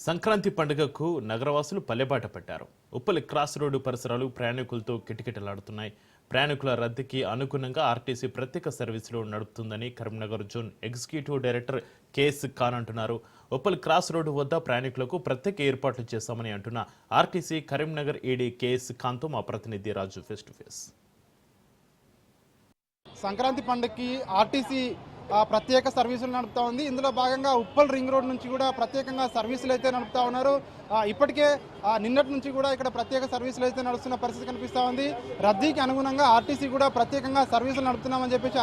సంక్రాంతి పండుగకు నగరవాసులు పల్లెబాట పట్టారు. Uppali cross road పరిసరాలు ప్రయాణికులతో కిటకిటలాడుతున్నాయి. ప్రయాణికుల రద్దీకి అనుగుణంగా ఆర్టీసీ ప్రత్యేక సర్వీసులు నడుపుతుందని Karimnagar zone executive director KS Khan అంటున్నారు. ఉప్పలి క్రాస్ రోడ్డు వద్ద ప్రయాణికులకు ప్రత్యేక ఏర్పాట్లు చేశామని అంటున్న ఆర్టీసీ కరీంనగర్ ఈడీ కేఎస్ ఖాన్తో మా ప్రతినిధి రాజు ఫేస్ టు ఫేస్. సంక్రాంతి పండుగకి ఆర్టీసీ ప్రత్యేక సర్వీసులు నడుపుతా ఉంది. ఇందులో భాగంగా ఉప్పల్ రింగ్ రోడ్ నుంచి కూడా ప్రత్యేకంగా సర్వీసులు అయితే నడుపుతా ఉన్నారు. ఇప్పటికే నిన్నటి నుంచి కూడా ఇక్కడ ప్రత్యేక సర్వీసులు అయితే నడుస్తున్న పరిస్థితి కనిపిస్తూ ఉంది. రద్దీకి అనుగుణంగా ఆర్టీసీ కూడా ప్రత్యేకంగా సర్వీసులు నడుపుతున్నామని చెప్పేసి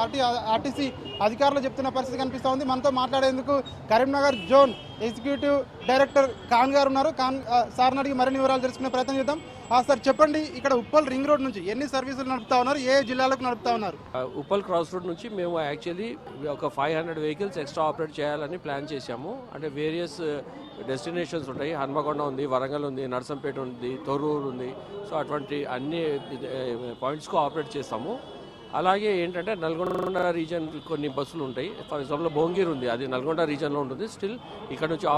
ఆర్టీసీ అధికారులు చెప్తున్న పరిస్థితి కనిపిస్తూ ఉంది. మనతో మాట్లాడేందుకు Karimnagar zone executive director Khan గారు ఉన్నారు. ఖాన్ సార్ని అడిగి మరిన్ని వివరాలు తెలుసుకునే ప్రయత్నం చేద్దాం. సార్ చెప్పండి, ఇక్కడ ఉప్పల్ రింగ్ రోడ్ నుంచి ఎన్ని సర్వీసులు నడుపుతా ఉన్నారు, ఏ జిల్లాలకు నడుపుతా ఉన్నారు? ఉప్పల్ క్రాస్ రోడ్ నుంచి మేము యాక్చువల్లీ ఒక 500 వెహికల్స్ ఎక్స్ట్రా ఆపరేట్ చేయాలని ప్లాన్ చేశాము. అంటే వేరియస్ డెస్టినేషన్స్ ఉంటాయి. హన్మకొండ ఉంది, వరంగల్ ఉంది, నర్సంపేట ఉంది, తొర్రూరు ఉంది. సో అటువంటి అన్ని పాయింట్స్కు ఆపరేట్ చేస్తాము. అలాగే ఏంటంటే నల్గొండ రీజన్ కొన్ని బస్సులు ఉంటాయి. ఫర్ ఎగ్జాంపుల్ భోంగిర్ ఉంది, అది నల్గొండ రీజన్లో ఉంటుంది. స్టిల్ ఇక్కడ నుంచి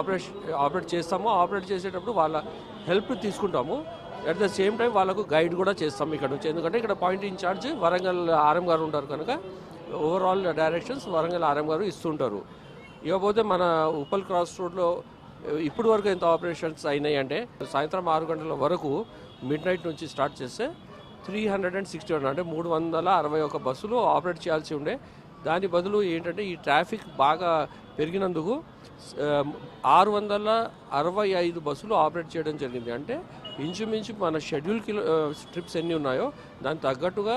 ఆపరేట్ చేస్తాము. ఆపరేట్ చేసేటప్పుడు వాళ్ళ హెల్ప్ తీసుకుంటాము. అట్ ద సేమ్ టైం వాళ్ళకు గైడ్ కూడా చేస్తాము ఇక్కడ నుంచి. ఎందుకంటే ఇక్కడ పాయింట్ ఇన్ఛార్జ్ వరంగల్ ఆర్ఎం గారు ఉంటారు కనుక ఓవరాల్ డైరెక్షన్స్ వరంగల్ ఆర్ఎం గారు ఇస్తుంటారు. ఇకపోతే మన ఉప్పల్ క్రాస్ రోడ్లో ఇప్పుడు వరకు ఎంత ఆపరేషన్స్ అయినాయి అంటే సాయంత్రం 6 గంటల వరకు మిడ్ నైట్ నుంచి స్టార్ట్ చేస్తే 361 అంటే 361 బస్సులు ఆపరేట్ చేయాల్సి ఉండే. దాని బదులు ఏంటంటే ఈ ట్రాఫిక్ బాగా పెరిగినందుకు 665 బస్సులు ఆపరేట్ చేయడం జరిగింది. అంటే ఇంచుమించు మన షెడ్యూల్ ట్రిప్స్ ఎన్ని ఉన్నాయో దానికి తగ్గట్టుగా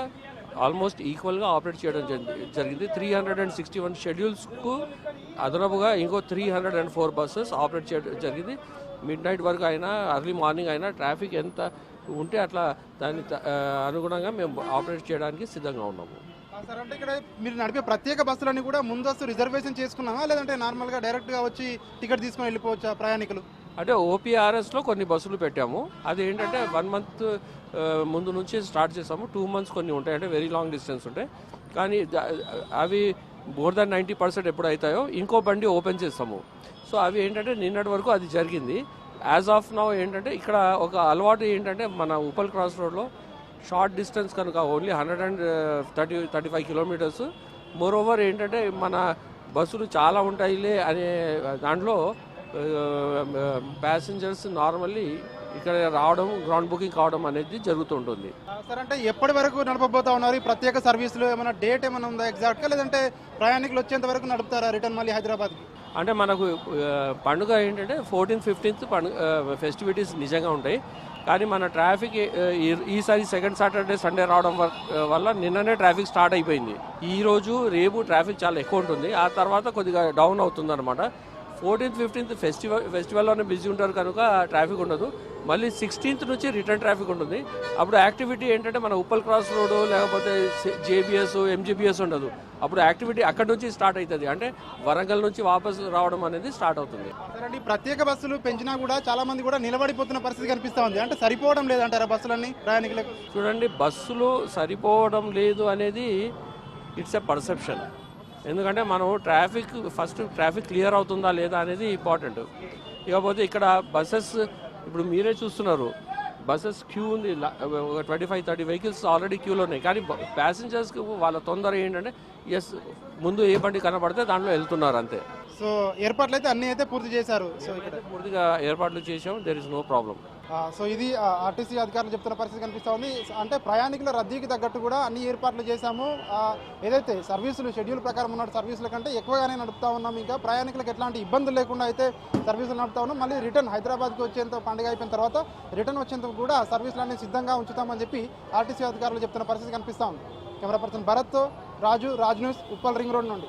ఆల్మోస్ట్ ఈక్వల్గా ఆపరేట్ చేయడం జరిగింది. 361 షెడ్యూల్స్కు అదనపుగా ఇంకో 304 బస్సెస్ ఆపరేట్ చేయడం జరిగింది. మిడ్ నైట్ వరకు అయినా ఎర్లీ మార్నింగ్ అయినా ట్రాఫిక్ ఎంత ఉంటే అట్లా దాని అనుగుణంగా మేము ఆపరేట్ చేయడానికి సిద్ధంగా ఉన్నాము. సార్, అంటే ఇక్కడ మీరు నడిపే ప్రత్యేక బస్సులన్నీ కూడా ముందస్తు రిజర్వేషన్ చేసుకున్నామా, లేదంటే నార్మల్గా డైరెక్ట్గా వచ్చి టికెట్ తీసుకొని వెళ్ళిపోవచ్చా ప్రయాణికులు? అంటే ఓపీఆర్ఎస్లో కొన్ని బస్సులు పెట్టాము. అది ఏంటంటే 1 మంత్ ముందు నుంచి స్టార్ట్ చేసాము. 2 మంత్స్ కొన్ని ఉంటాయి, అంటే వెరీ లాంగ్ డిస్టెన్స్ ఉంటాయి. కానీ అవి మోర్ దాన్ 90% ఎప్పుడు అవుతాయో ఇంకో బండి ఓపెన్ చేస్తాము. సో అవి ఏంటంటే నిన్నటి వరకు అది జరిగింది. యాజ్ ఆఫ్ నౌ ఏంటంటే ఇక్కడ ఒక అలవాటు ఏంటంటే మన ఉప్పల్ క్రాస్ రోడ్లో షార్ట్ డిస్టెన్స్ కనుక ఓన్లీ 135 కిలోమీటర్స్. మోర్ ఓవర్ ఏంటంటే మన బస్సులు చాలా ఉంటాయిలే అనే దాంట్లో ప్యాసింజర్స్ నార్మల్లీ ఇక్కడ రావడం, గ్రౌండ్ బుకింగ్ కావడం అనేది జరుగుతుంటుంది. సార్, అంటే ఎప్పటి వరకు నడపబోతా ఉన్నారు ఈ ప్రత్యేక సర్వీసులు? ఏమైనా డేట్ ఏమైనా ఉందా ఎగ్జాక్ట్గా, లేదంటే ప్రయాణికులు వచ్చేంత వరకు నడుపుతారా రిటర్న్ మళ్ళీ హైదరాబాద్కి? అంటే మనకు పండుగ ఏంటంటే 14th 15th ఫెస్టివిటీస్ నిజంగా ఉంటాయి. కానీ మన ట్రాఫిక్ ఈసారి సెకండ్ సాటర్డే సండే రావడం వల్ల నిన్ననే ట్రాఫిక్ స్టార్ట్ అయిపోయింది. ఈరోజు రేపు ట్రాఫిక్ చాలా ఎక్కువ ఉంటుంది. ఆ తర్వాత కొద్దిగా డౌన్ అవుతుంది అనమాట. 14th 15th ఫెస్టివల్లోనే బిజీ ఉంటారు కనుక ట్రాఫిక్ ఉండదు. మళ్ళీ 16th నుంచి రిటర్న్ ట్రాఫిక్ ఉంటుంది. అప్పుడు యాక్టివిటీ ఏంటంటే మన ఉప్పల్ క్రాస్ రోడ్ లేకపోతే జేబీఎస్ ఎంజీబీఎస్ ఉండదు. అప్పుడు యాక్టివిటీ అక్కడ నుంచి స్టార్ట్ అవుతుంది. అంటే వరంగల్ నుంచి వాపస్ రావడం అనేది స్టార్ట్ అవుతుంది. ఈ ప్రత్యేక బస్సులు పెంచినా కూడా చాలా మంది కూడా నిలబడిపోతున్న పరిస్థితి కనిపిస్తూ ఉంది. అంటే సరిపోవడం లేదంటారా బస్సులన్నీ ప్రయాణికులకు? చూడండి, బస్సులు సరిపోవడం లేదు అనేది ఇట్స్ ఎ పర్సెప్షన్. ఎందుకంటే మనం ఫస్ట్ ట్రాఫిక్ క్లియర్ అవుతుందా లేదా అనేది ఇంపార్టెంట్. ఇకపోతే ఇక్కడ బస్సెస్ ఇప్పుడు మీరే చూస్తున్నారు, బస్సెస్ క్యూ ఉంది. 25-30 వెహికల్స్ ఆల్రెడీ క్యూలో ఉన్నాయి. కానీ ప్యాసింజర్స్కి వాళ్ళ తొందర ఏంటంటే ముందు ఏ బండి కనబడితే దాంట్లో వెళ్తున్నారు అంతే. సో ఏర్పాట్లు అయితే అన్ని అయితే పూర్తి చేశారు. సో ఇక్కడ పూర్తిగా ఏర్పాట్లు చేసాము. There is no problem. So ఇది ఆర్టీసీ అధికారులు చెప్తున్న పరిస్థితి కనిపిస్తూ ఉంది. అంటే ప్రయాణికుల రద్దీకి తగ్గట్టు కూడా అన్ని ఏర్పాట్లు చేశాము. ఏదైతే సర్వీసులు షెడ్యూల్ ప్రకారం ఉన్న సర్వీసుల కంటే ఎక్కువగానే నడుపుతా ఉన్నాం. ఇంకా ప్రయాణికులకు ఎట్లాంటి ఇబ్బందులు లేకుండా అయితే సర్వీసులు నడుపుతా ఉన్నాం. మళ్ళీ రిటర్న్ హైదరాబాద్కి వచ్చేంత పండుగ అయిపోయిన తర్వాత రిటర్న్ వచ్చేందుకు కూడా సర్వీసులన్నీ సిద్ధంగా ఉంచుతామని చెప్పి ఆర్టీసీ అధికారులు చెప్తున్న పరిస్థితి కనిపిస్తూ ఉంది. కెమెరా పర్సన్ భరత్తో Raju, Raj news, Uppal ring road నుండి.